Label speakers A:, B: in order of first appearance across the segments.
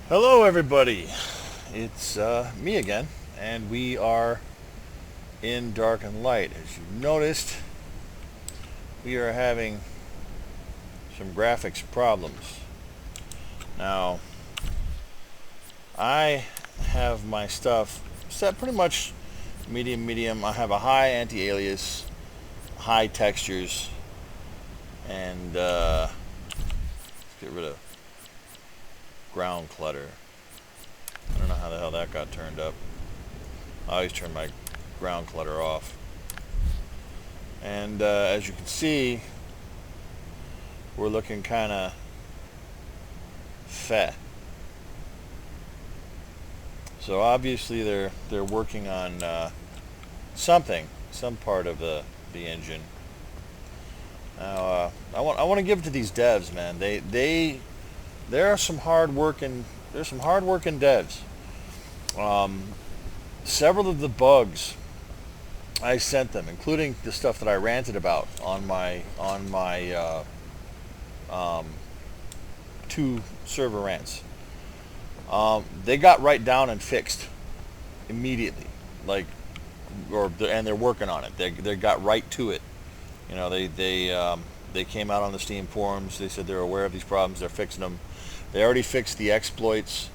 A: Hello, everybody. It's me again, and we are in Dark and Light. As you noticed, we are having some graphics problems. Now, I have my stuff set pretty much medium. I have a high anti-alias, high textures, and let's get rid of ground clutter. I don't know how the hell that got turned up. I always turn my ground clutter off. And as you can see, we're looking kind of fat. So obviously they're working on some part of the engine. Now I want to give it to these devs, man. There are some hard working devs. Um, Several of the bugs I sent them, including the stuff that I ranted about on my um, two server rants. They got right down and fixed immediately, like, and they're working on it. They got right to it. You know, they came out on the Steam forums. They said they're aware of these problems. They're fixing them. They already fixed the exploits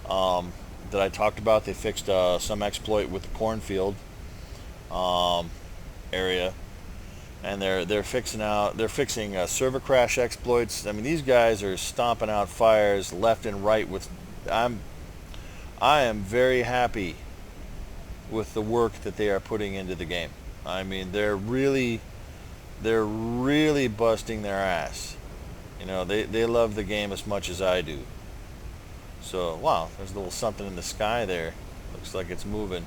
A: um, that I talked about. They fixed some exploit with the cornfield um, area, and they're fixing server crash exploits. I mean, these guys are stomping out fires left and right. I'm I am very happy with the work that they are putting into the game. I mean, they're really busting their ass. You know, they love the game as much as I do. So, wow, there's a little something in the sky there. Looks like it's moving.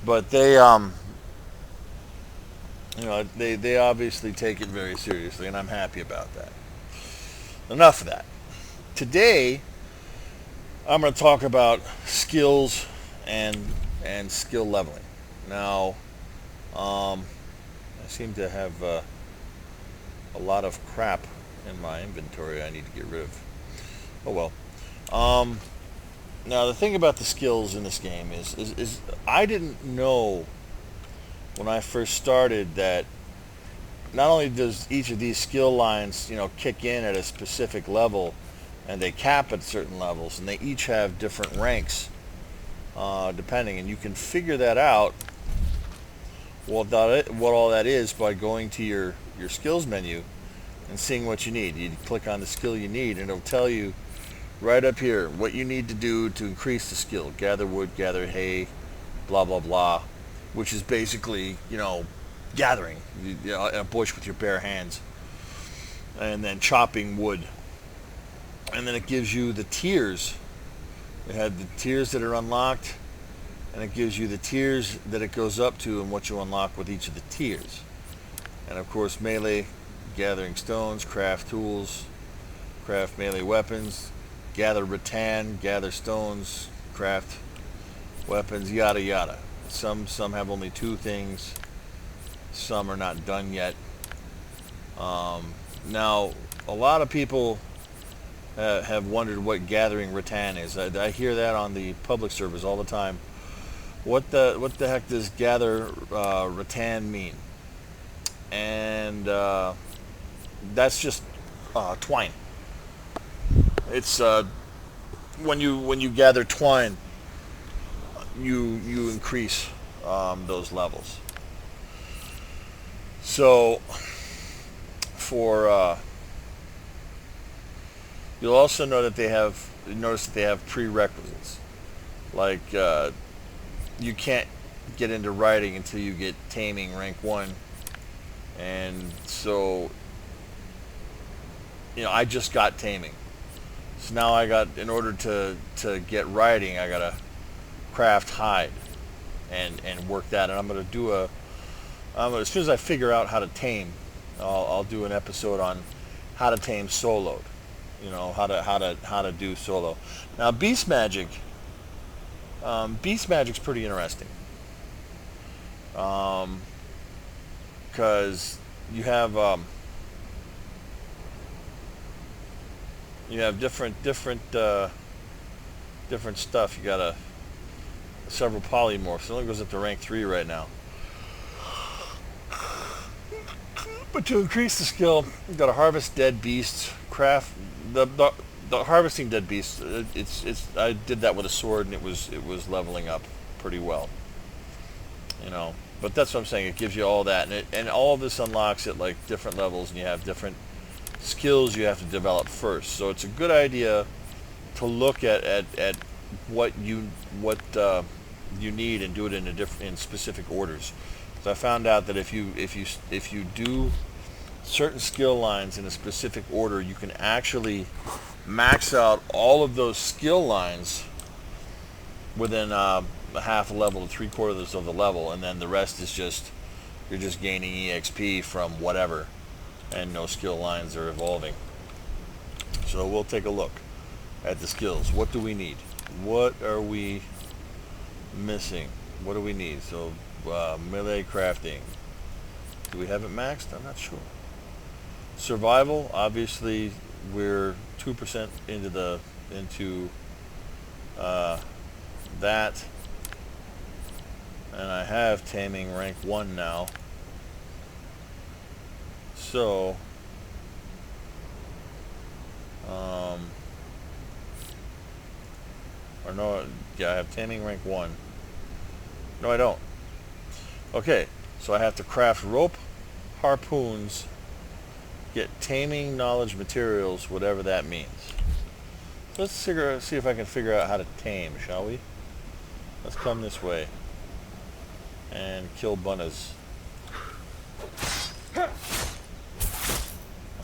A: But they obviously take it very seriously, and I'm happy about that. Enough of that. Today, I'm going to talk about skills and skill leveling. Now, um, I seem to have a lot of crap in my inventory I need to get rid of. Oh well. Um, Now the thing about the skills in this game is I didn't know when I first started that not only does each of these skill lines, kick in at a specific level, and they cap at certain levels, and they each have different ranks, depending, and you can figure that out what all that is by going to your skills menu and seeing what you need. You click on the skill you need, and it'll tell you right up here what you need to do to increase the skill. Gather wood, gather hay, blah blah blah, which is basically gathering a bush with your bare hands, and then chopping wood, and then it gives you the tiers. It had the tiers that are unlocked, and it gives you the tiers that it goes up to and what you unlock with each of the tiers. And of course, melee, gathering stones, craft tools, craft melee weapons, gather rattan, gather stones, craft weapons, yada yada. Some have only two things. Some are not done yet. Now, a lot of people have wondered what gathering rattan is. I hear that on the public servers all the time. What the heck does gather rattan mean? And that's just twine. It's when you gather twine, you increase those levels. So for you'll also know that notice that they have prerequisites. Like you can't get into writing until you get taming rank 1, and so I just got taming. So now in order to get writing, I gotta craft hide and work that. And as soon as I figure out how to tame, I'll do an episode on how to tame soloed. How to do solo. Now Beast Magic's pretty interesting. Because you have You have different stuff. You got several polymorphs. It only goes up to rank 3 right now. But to increase the skill, you got to harvest dead beasts, craft the harvesting dead beasts. It's I did that with a sword, and it was leveling up pretty well. You know, but that's what I'm saying. It gives you all that, and all of this unlocks at like different levels, and you have different skills you have to develop first. So it's a good idea to look at what you need and do it in specific orders. So I found out that if you do certain skill lines in a specific order, you can actually max out all of those skill lines within a half a level to 3/4 of the level, and then the rest is just you're just gaining EXP from whatever, and no skill lines are evolving. So we'll take a look at the skills. What do we need? What are we missing? What do we need? So melee crafting. Do we have it maxed? I'm not sure. Survival, obviously we're 2% into that, and I have taming rank 1 now. So or no, yeah, I have taming rank 1. No, I don't. Okay, so I have to craft rope, harpoons, get taming knowledge materials, whatever that means. Let's see if I can figure out how to tame, shall we? Let's come this way and kill bunnas.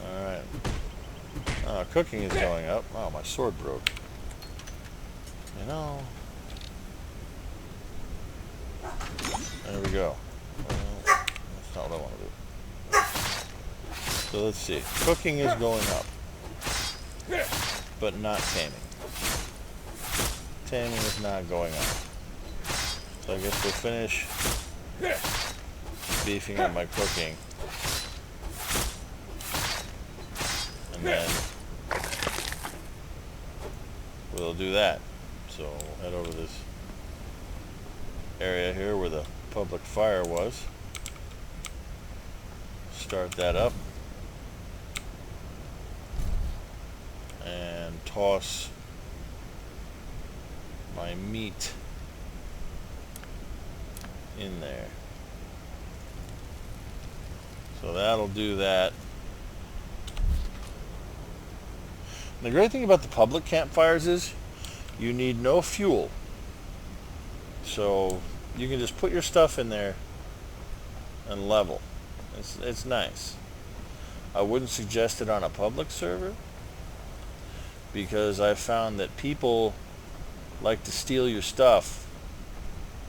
A: Alright. Cooking is going up. Oh, my sword broke. You know. There we go. That's not what I want to do. So let's see. Cooking is going up, but not taming. Taming is not going up. So I guess we'll finish beefing up my cooking. And then we'll do that. So we'll head over this area here where the public fire was. Start that up. And toss my meat in there. So that'll do that. And the great thing about the public campfires is you need no fuel. So you can just put your stuff in there and level. It's nice. I wouldn't suggest it on a public server because I found that people like to steal your stuff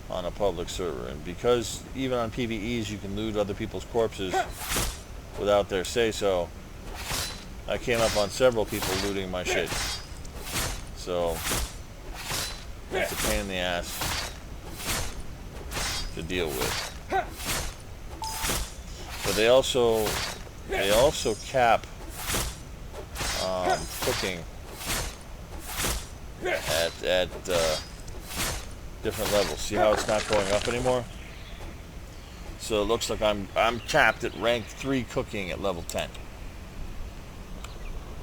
A: on a public server, and because even on PvEs you can loot other people's corpses without their say-so, I came up on several people looting my shit. So it's a pain in the ass to deal with. But they also cap cooking at different levels. See how it's not going up anymore? So it looks like I'm capped at rank 3 cooking at level 10.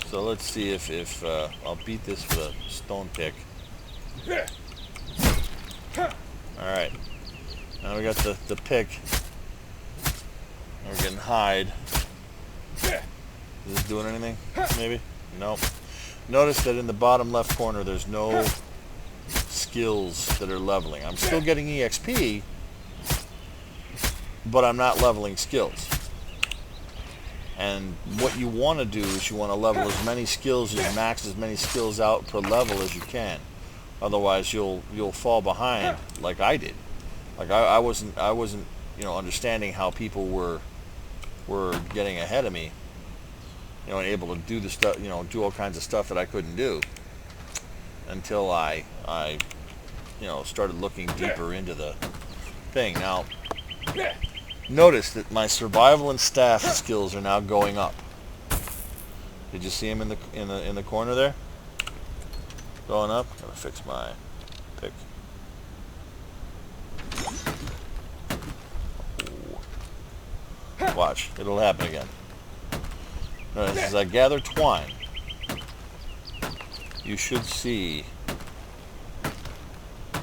A: So let's see if I'll beat this with a stone pick. Alright. Now we got the pick. We're getting hide. Is this doing anything? Maybe? Nope. Notice that in the bottom left corner there's no skills that are leveling. I'm still getting EXP, but I'm not leveling skills. And what you want to do is you want to level as many skills, max as many skills out per level as you can. Otherwise you'll fall behind like I did. Like I wasn't understanding how people were getting ahead of me, and able to do the stuff, do all kinds of stuff that I couldn't do until I started looking deeper into the thing. Now, notice that my survival and staff skills are now going up. Did you see him in the corner there? Going up. Gotta fix my pick. Ooh. Watch, it'll happen again. Notice as I gather twine, you should see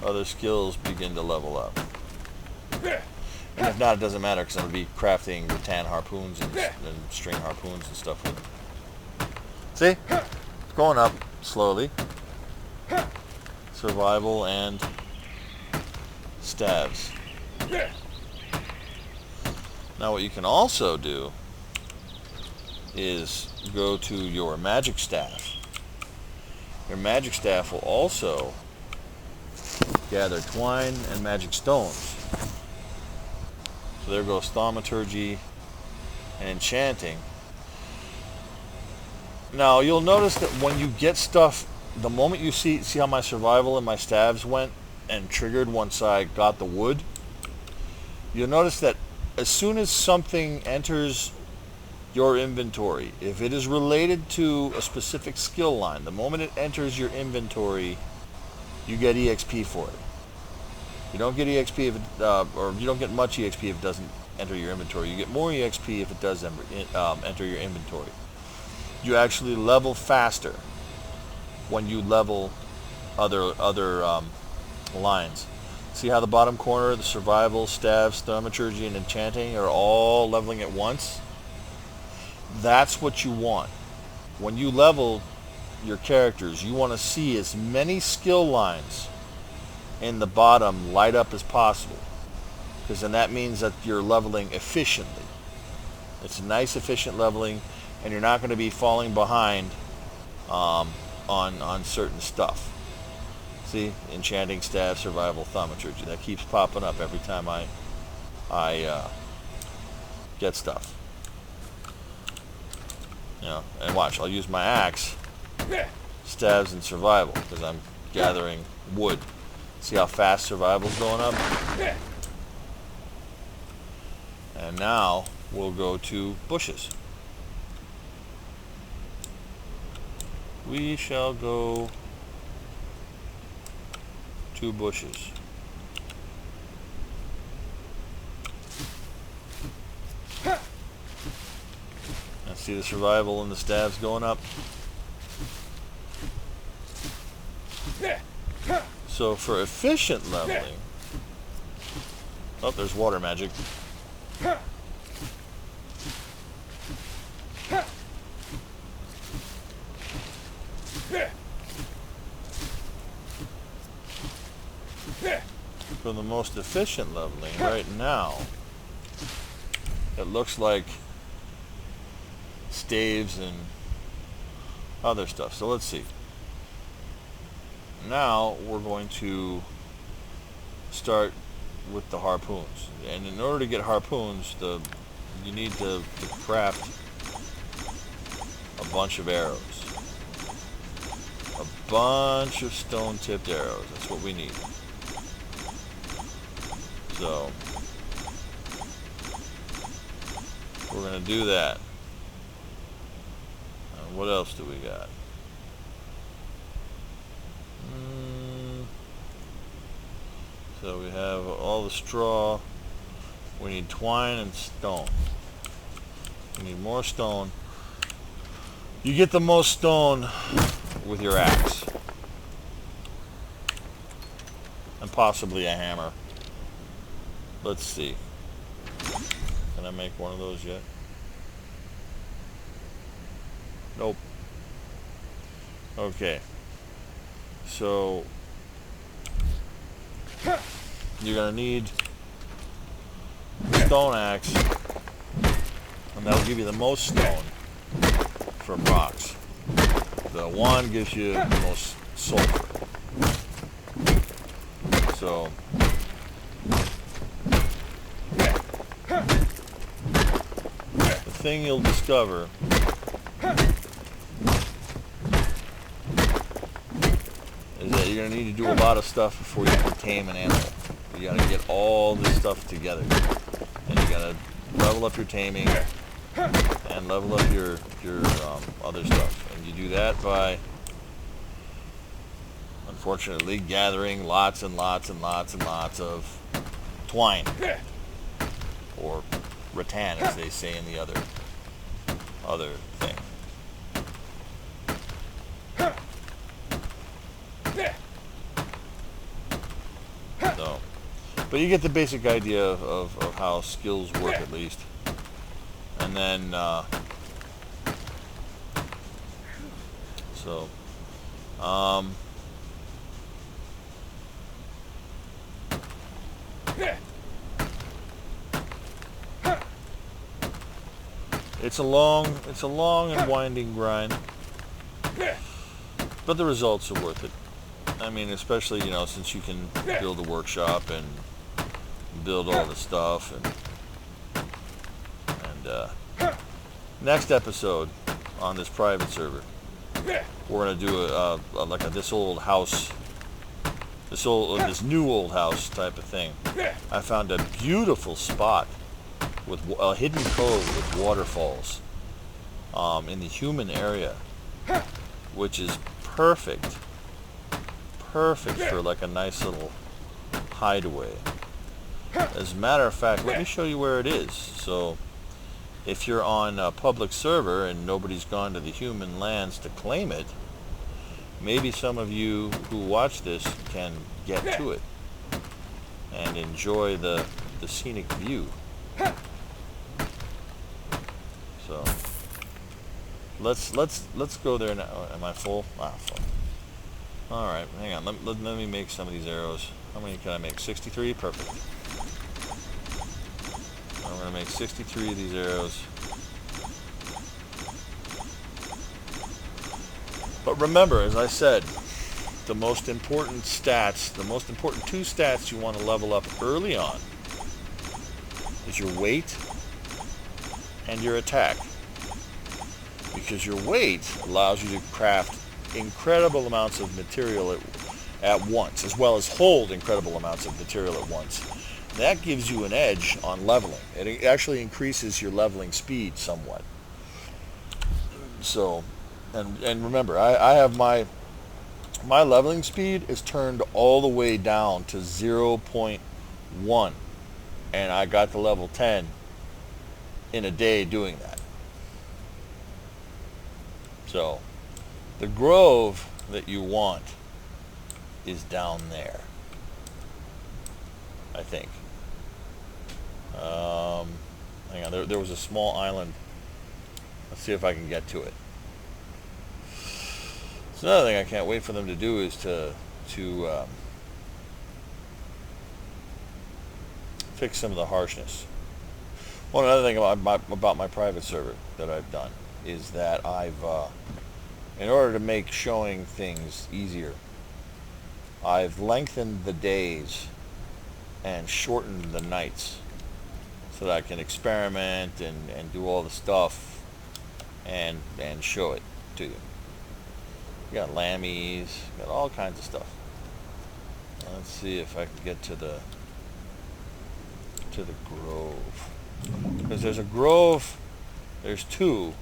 A: other skills begin to level up. And if not, it doesn't matter because I'm going to be crafting rattan harpoons and string harpoons and stuff with them. See? It's going up slowly. Survival and staves. Now what you can also do is go to your magic staff. Your magic staff will also gather twine and magic stones. So there goes thaumaturgy and enchanting. Now you'll notice that when you get stuff, the moment you see how my survival and my staves went and triggered once I got the wood, you'll notice that as soon as something enters your inventory, if it is related to a specific skill line, the moment it enters your inventory, you get EXP for it. You don't get EXP if it, or you don't get much EXP if it doesn't enter your inventory. You get more EXP if it does enter your inventory. You actually level faster when you level other lines. See how the bottom corner, the survival, staves, thaumaturgy, and enchanting are all leveling at once? That's what you want. When you level your characters, you want to see as many skill lines in the bottom light up as possible, because then that means that you're leveling efficiently. It's a nice efficient leveling, and you're not going to be falling behind on certain stuff. See, enchanting, staff, survival, thaumaturgy. That keeps popping up every time I get stuff. You know, and watch, I'll use my axe, staves, and survival, because I'm gathering wood. See how fast survival's going up? And now we'll go to bushes. We shall go to bushes. Now see the survival and the staves going up? So for efficient leveling, oh, there's water magic. For the most efficient leveling right now, it looks like staves and other stuff. So let's see. Now we're going to start with the harpoons, and in order to get harpoons, you need to craft a bunch of arrows, a bunch of stone-tipped arrows. That's what we need. So we're going to do that. And what else do we got? So we have all the straw. We need twine and stone. We need more stone. You get the most stone with your axe. And possibly a hammer. Let's see. Can I make one of those yet? Nope. Okay. So you're going to need a stone axe, and that'll give you the most stone from rocks. The one gives you the most sulfur. So the thing you'll discover is that you're going to need to do a lot of stuff before you can tame an animal. You got to get all this stuff together, and you got to level up your taming, and level up your other stuff. And you do that by, unfortunately, gathering lots and lots and lots and lots of twine, or rattan, as they say in the other thing. So, but you get the basic idea of how skills work, at least. And then, so, it's a long and winding grind, but the results are worth it. I mean, especially, since you can build a workshop and build all the stuff, and next episode on this private server, we're gonna do this new old house type of thing. I found a beautiful spot with a hidden cove with waterfalls in the human area, which is perfect for like a nice little hideaway. As a matter of fact, let me show you where it is. So if you're on a public server and nobody's gone to the human lands to claim it, maybe some of you who watch this can get to it and enjoy the scenic view. So let's go there now. Am I full? Full. All right, hang on. Let me make some of these arrows. How many can I make? 63? Perfect. I'm going to make 63 of these arrows. But remember, as I said, the most important two stats you want to level up early on is your weight and your attack. Because your weight allows you to craft incredible amounts of material at once, as well as hold incredible amounts of material at once. That gives you an edge on leveling. It actually increases your leveling speed somewhat. So, and remember, I have my leveling speed is turned all the way down to 0.1, and I got to level 10 in a day doing that. So, the grove that you want is down there, I think. Hang on, there was a small island. Let's see if I can get to it. So another thing I can't wait for them to do is to fix some of the harshness. One other thing about my private server that I've done is that I've, in order to make showing things easier, I've lengthened the days and shortened the nights so that I can experiment and do all the stuff and show it to you. You got lammies, got all kinds of stuff. Let's see if I can get to the grove. Because there's a grove, there's two.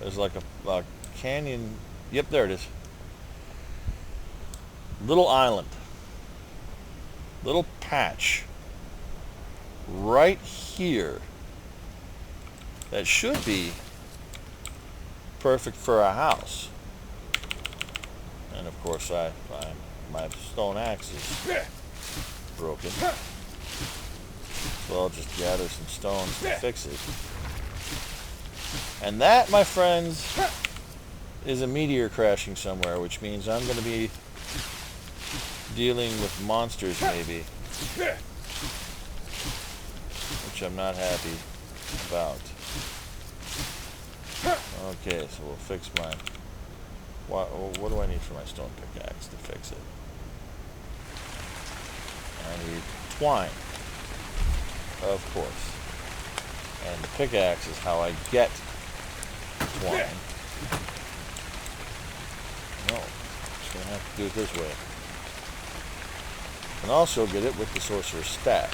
A: There's like a canyon. Yep, there it is. Little island. Little patch. Right here. That should be perfect for a house. And of course, my stone axe is broken. So I'll just gather some stones to fix it. And that, my friends, is a meteor crashing somewhere, which means I'm going to be dealing with monsters, maybe. Which I'm not happy about. Okay, so we'll fix my... What do I need for my stone pickaxe to fix it? I need twine. Of course. And the pickaxe is how I get twine. No, I'm just going to have to do it this way. And also get it with the sorcerer's staff.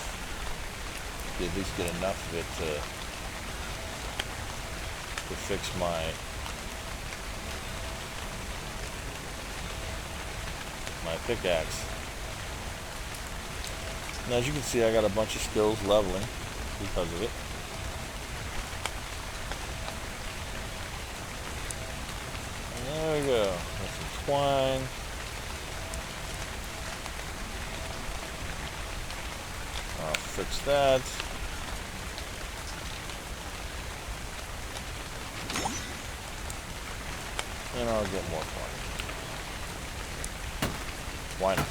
A: At least get enough of it to fix my pickaxe. And as you can see, I got a bunch of skills leveling because of it. And there we go. That's some twine. I'll fix that. And I'll get more twine. Why not?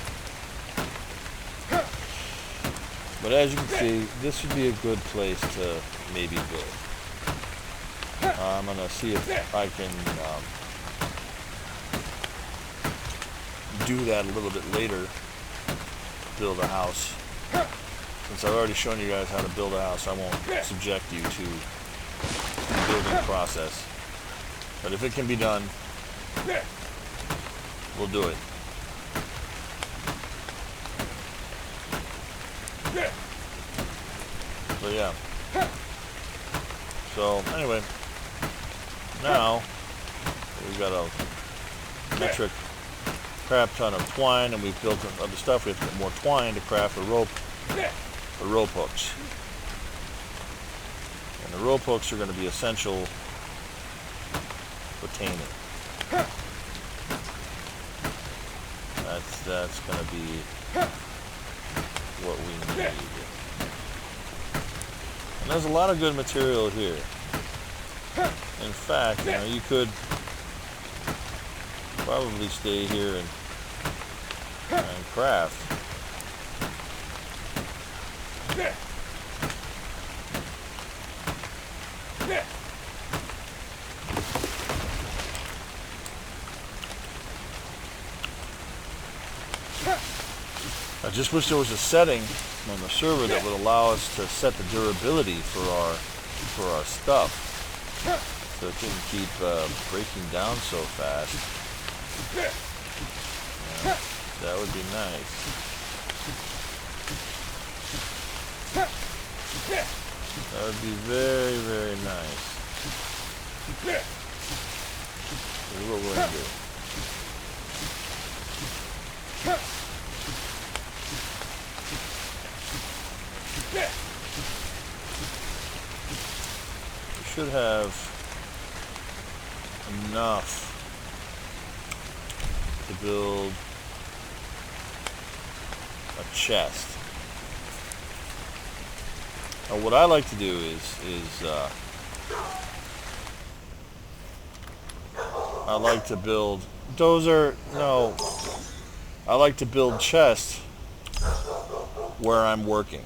A: But as you can see, this would be a good place to maybe build. I'm going to see if I can do that a little bit later. Build a house. Since I've already shown you guys how to build a house, I won't subject you to the building process. But if it can be done, we'll do it. But yeah. So anyway, now we've got a metric crap ton of twine, and we've built other stuff. We have to get more twine to craft a rope hooks. And the rope hooks are going to be essential for taming. That's going to be what we need. And there's a lot of good material here. In fact, you could probably stay here and craft. I just wish there was a setting on the server that would allow us to set the durability for our stuff, so it didn't keep breaking down so fast. Yeah, that would be nice. That would be very, very nice. Here's what we're going to do. We should have enough to build a chest. Now what I like to do is I like to build I like to build chests where I'm working,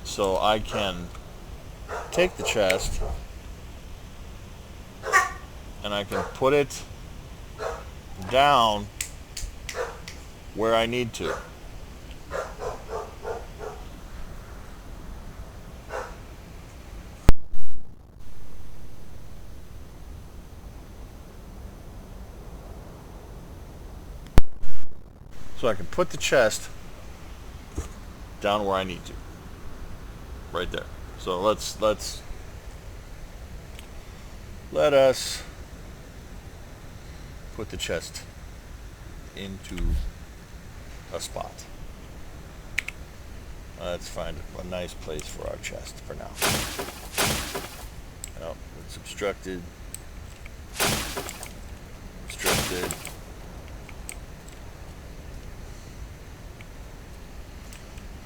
A: so I can take the chest and I can put it down where I need to. So I can put the chest down where I need to. Right there. So let us put the chest into a spot. Let's find a nice place for our chest for now. Oh, it's obstructed.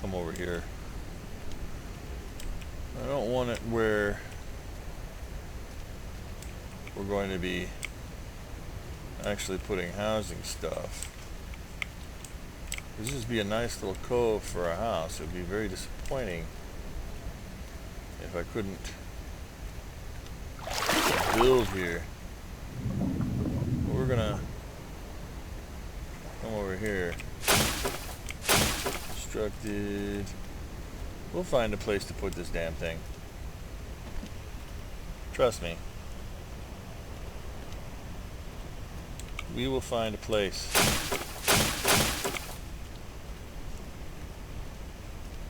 A: Come over here. I don't want it where we're going to be actually putting housing stuff. This would be a nice little cove for a house. It would be very disappointing if I couldn't build here. But we're gonna come over here. Constructed. We'll find a place to put this damn thing. Trust me. We will find a place.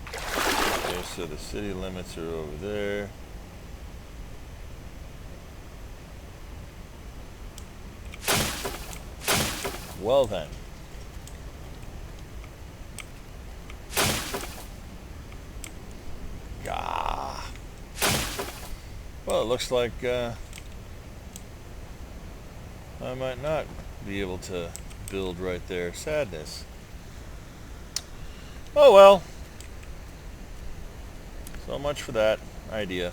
A: Okay, so the city limits are over there. Well then. Gah. Well, it looks like I might not be able to build right there. Sadness. Oh well. So much for that idea.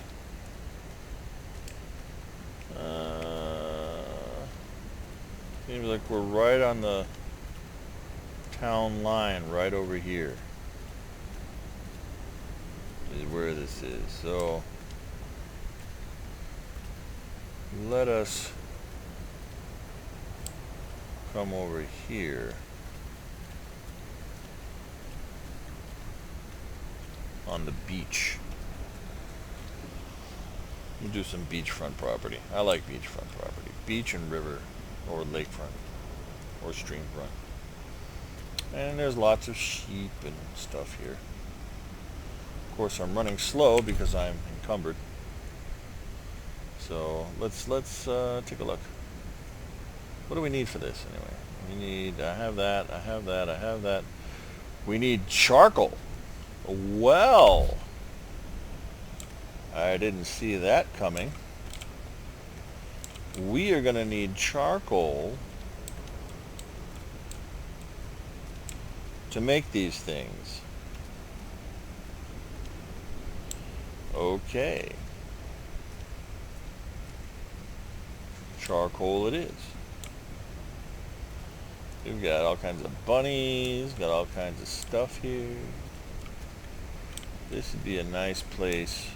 A: Seems like we're right on the town line, right over here. Is where this is. So let us come over here on the beach. We'll do some beachfront property. I like beachfront property. Beach and river, or lakefront, or streamfront. And there's lots of sheep and stuff here. Of course, I'm running slow because I'm encumbered. So let's take a look. What do we need for this anyway? We need, I have that, I have that, I have that. We need charcoal. Well, I didn't see that coming. We are going to need charcoal to make these things. Okay. Charcoal it is. We've got all kinds of bunnies, got all kinds of stuff here. This would be a nice place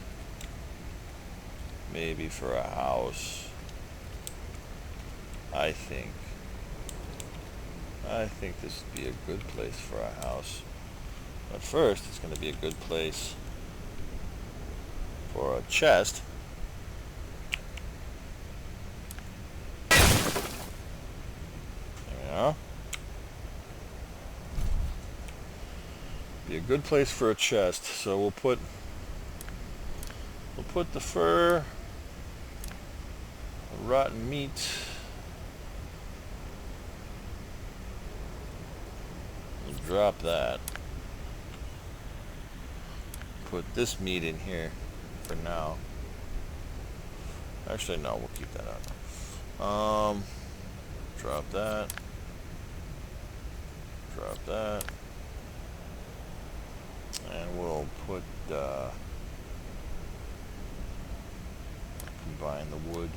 A: maybe for a house. I think this would be a good place for a house. But first, it's going to be a good place for a chest. There we are. Be a good place for a chest. So we'll put the fur, the rotten meat. We'll drop that. Put this meat in here for now. Actually, no, we'll keep that out. Drop that. Drop that. And we'll put, combine the wood.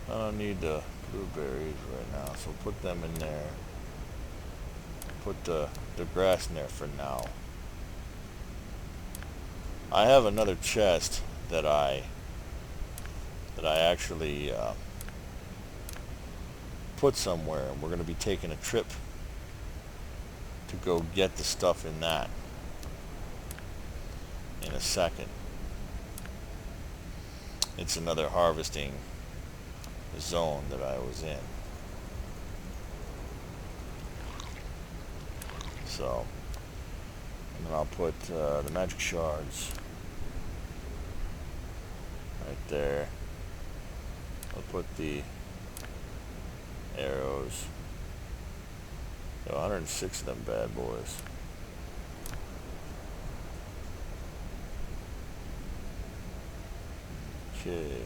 A: I don't need the blueberries right now, so put them in there. Put the grass in there for now. I have another chest that I actually put somewhere, and we're going to be taking a trip to go get the stuff in that in a second. It's another harvesting zone that I was in. So, and then I'll put the magic shards right there. I'll put the arrows. Got 106 of them bad boys. Okay.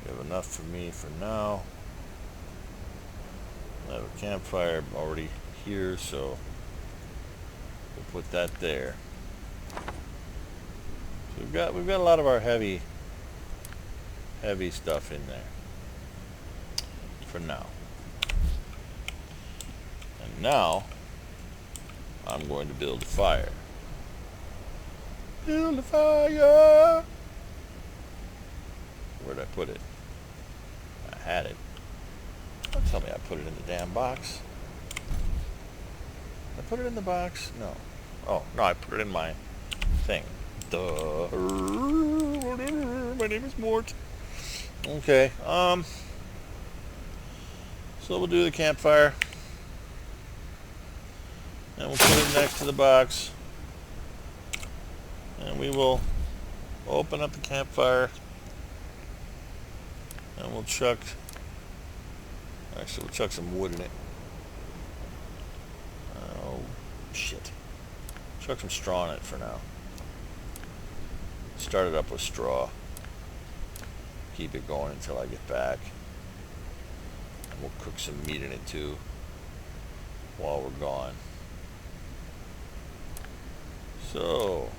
A: We have enough for me for now. I have a campfire already here, so we'll put that there. So we've got a lot of our heavy stuff in there for now. And now I'm going to build a fire. Build a fire. Where'd I put it? I had it. Don't tell me I put it in the damn box. Did I put it in the box? No. Oh, no, I put it in my thing. Duh. My name is Mort. Okay, so we'll do the campfire. And we'll put it next to the box. And we will open up the campfire. And we'll chuck Actually, we'll chuck some wood in it. Oh, shit. Chuck some straw in it for now. Start it up with straw. Keep it going until I get back. And we'll cook some meat in it too while we're gone. So,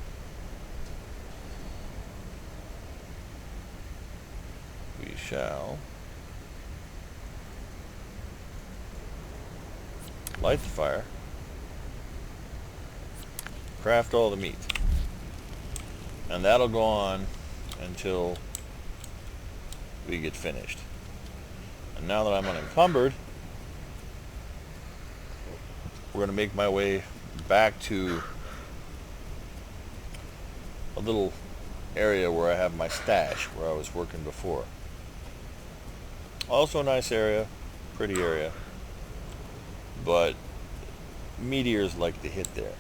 A: we shall light the fire, craft all the meat, and that'll go on until we get finished. And now that I'm unencumbered, we're going to make my way back to a little area where I have my stash, where I was working before. Also a nice area, pretty area, but meteors like to hit there.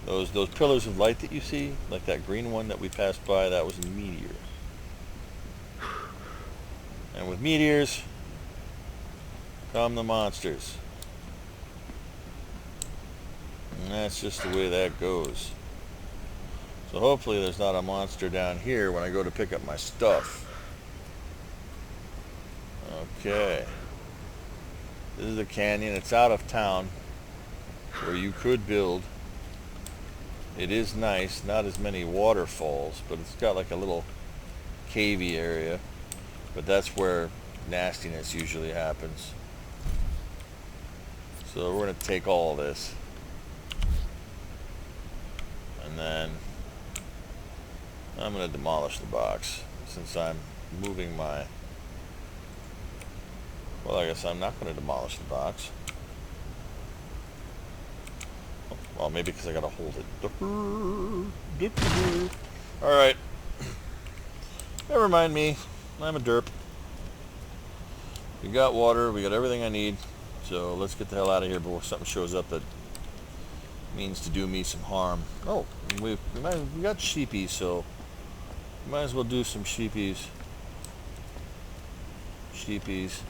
A: Those pillars of light that you see, like that green one that we passed by, that was a meteor. And with meteors come the monsters. And that's just the way that goes. So hopefully there's not a monster down here when I go to pick up my stuff. Okay. This is a canyon. It's out of town where you could build. It is nice. Not as many waterfalls, but it's got like a little cavey area. But that's where nastiness usually happens. So we're going to take all of this. And then I'm going to demolish the box since I'm moving my... Well, I guess I'm not going to demolish the box. Well, maybe because I got to hold it. Alright. Never mind me. I'm a derp. We got water. We got everything I need. So let's get the hell out of here before something shows up that means to do me some harm. Oh, we got sheepies, so we might as well do some sheepies. Sheepies.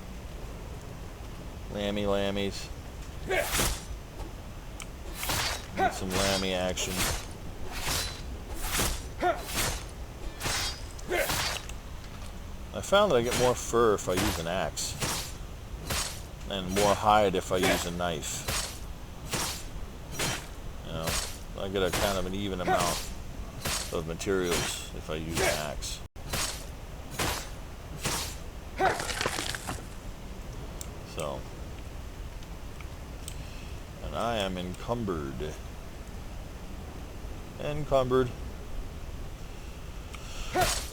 A: Lammies. Need some lammy action. I found that I get more fur if I use an axe, and more hide if I use a knife. You know, I get a kind of an even amount of materials if I use an axe. So, and I am encumbered.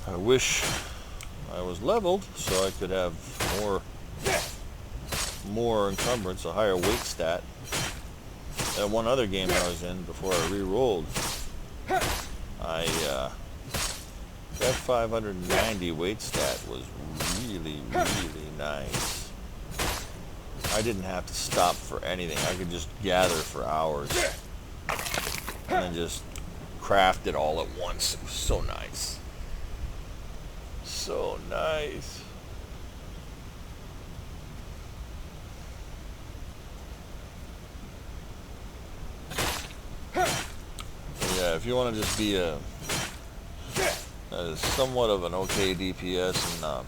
A: I wish I was leveled so I could have more encumbrance, a higher weight stat. That one other game I was in before I re-rolled, that 590 weight stat was really nice. I didn't have to stop for anything. I could just gather for hours and then just craft it all at once. It was so nice. So nice. Yeah, if you want to just be a somewhat of an okay DPS and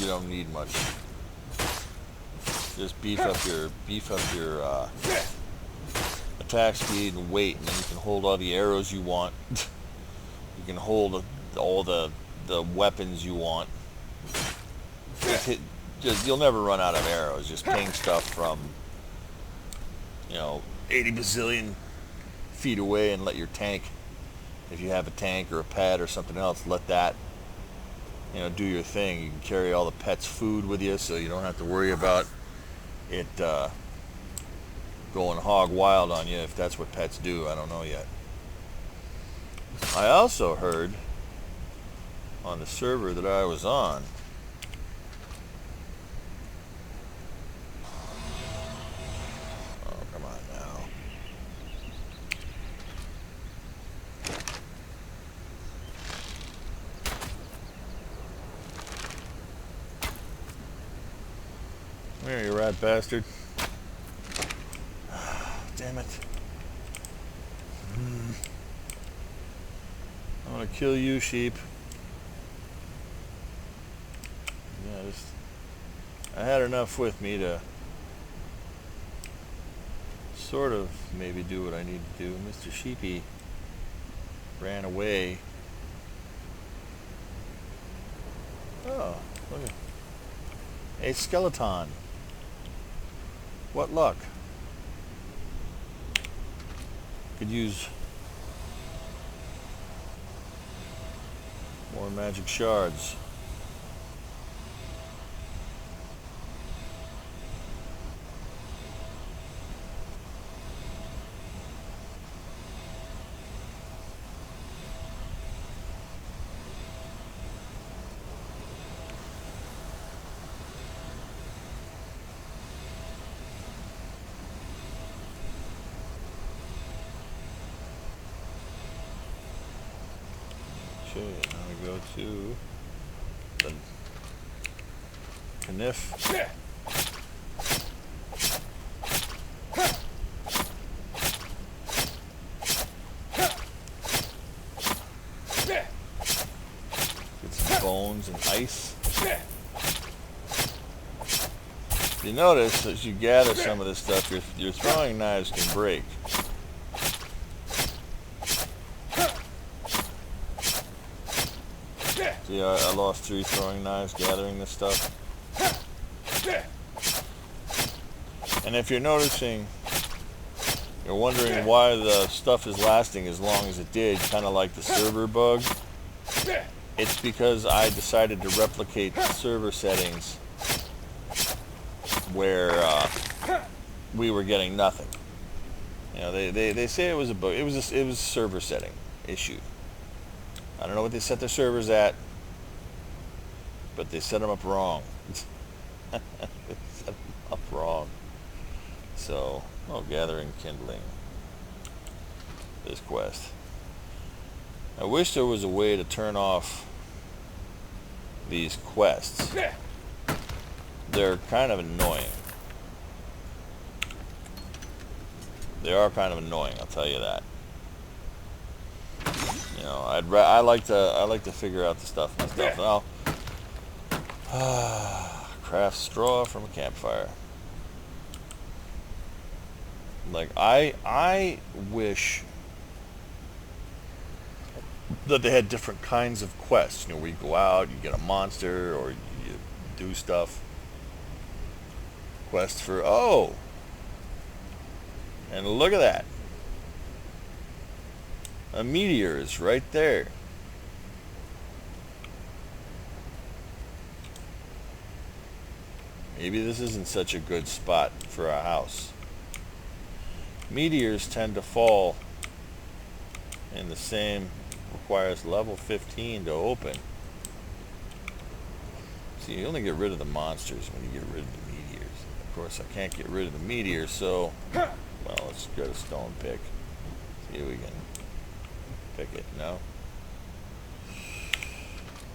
A: you don't need much. Just beef up your attack speed and weight, and then you can hold all the arrows you want. You can hold all the weapons you want. You'll never run out of arrows. Just ping stuff from 80 bazillion feet away, and let your tank, if you have a tank or a pet or something else, let that do your thing. You can carry all the pet's food with you, so you don't have to worry about it going hog wild on you, if that's what pets do. I don't know yet. I also heard on the server that I was on, oh come on now, There, you rat bastard. Damn it. I'm gonna kill you, sheep. Yeah, I had enough with me to sort of maybe do what I need to do. Mr. Sheepy ran away. Oh, look at a skeleton. What luck. Could use more magic shards. Okay, now we go to the Kniff. Get some bones and ice. If you notice, as you gather some of this stuff, your throwing knives can break. See, I lost 3 throwing knives gathering this stuff. And if you're noticing, you're wondering why the stuff is lasting as long as it did, kind of like the server bug, it's because I decided to replicate the server settings where we were getting nothing. You know, they say it was a bug. It was a server setting issue. I don't know what they set their servers at, but they set them up wrong. They set them up wrong. So, gathering kindling. This quest. I wish there was a way to turn off these quests. They're kind of annoying. They are kind of annoying, I'll tell you that. You know, I like to figure out the stuff myself. Now, craft straw from a campfire. Like I wish that they had different kinds of quests. You know, where you go out, you get a monster, or you do stuff. Quest for and look at that. A meteor is right there. Maybe this isn't such a good spot for a house. Meteors tend to fall in the same, requires level 15 to open. See, you only get rid of the monsters when you get rid of the meteors. Of course, I can't get rid of the meteors, so, well, let's get a stone pick. See if we can pick it. No?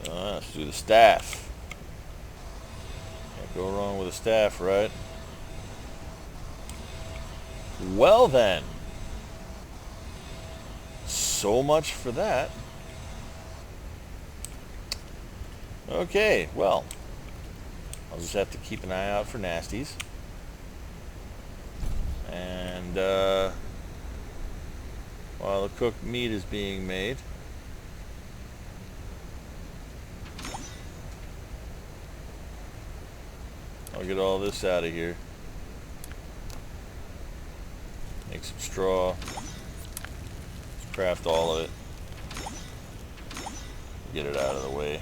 A: Let's do the staff. Can't go wrong with a staff, right? Well then. So much for that. Okay, well. I'll just have to keep an eye out for nasties. And while the cooked meat is being made, I'll get all this out of here. Make some straw. Craft all of it. Get it out of the way.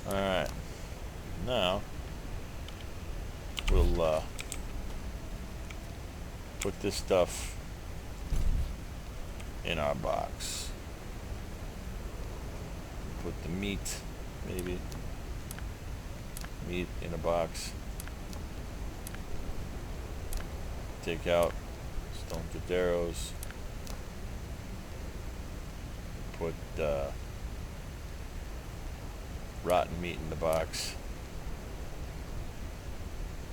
A: Alright. Now, we'll put this stuff in our box. Put the meat, maybe. meat in a box. Take out stone caderos. Put rotten meat in the box.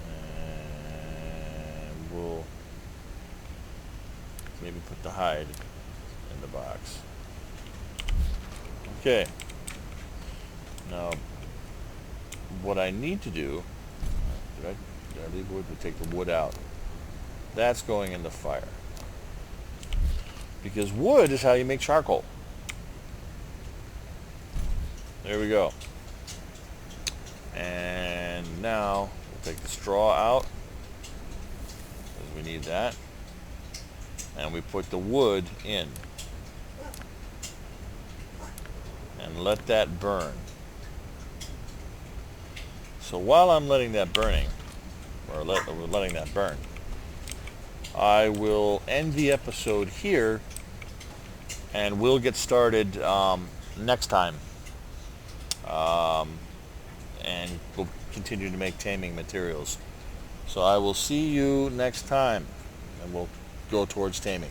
A: And we'll maybe put the hide in the box. Okay. Now, what I need to do, did I leave wood? We'll take the wood out. That's going in the fire. Because wood is how you make charcoal. There we go. And now we'll take the straw out, because we need that. And we put the wood in. And let that burn. So while I'm letting that burning, or letting that burn, I will end the episode here, and we'll get started next time. And we'll continue to make taming materials. So I will see you next time, and we'll go towards taming.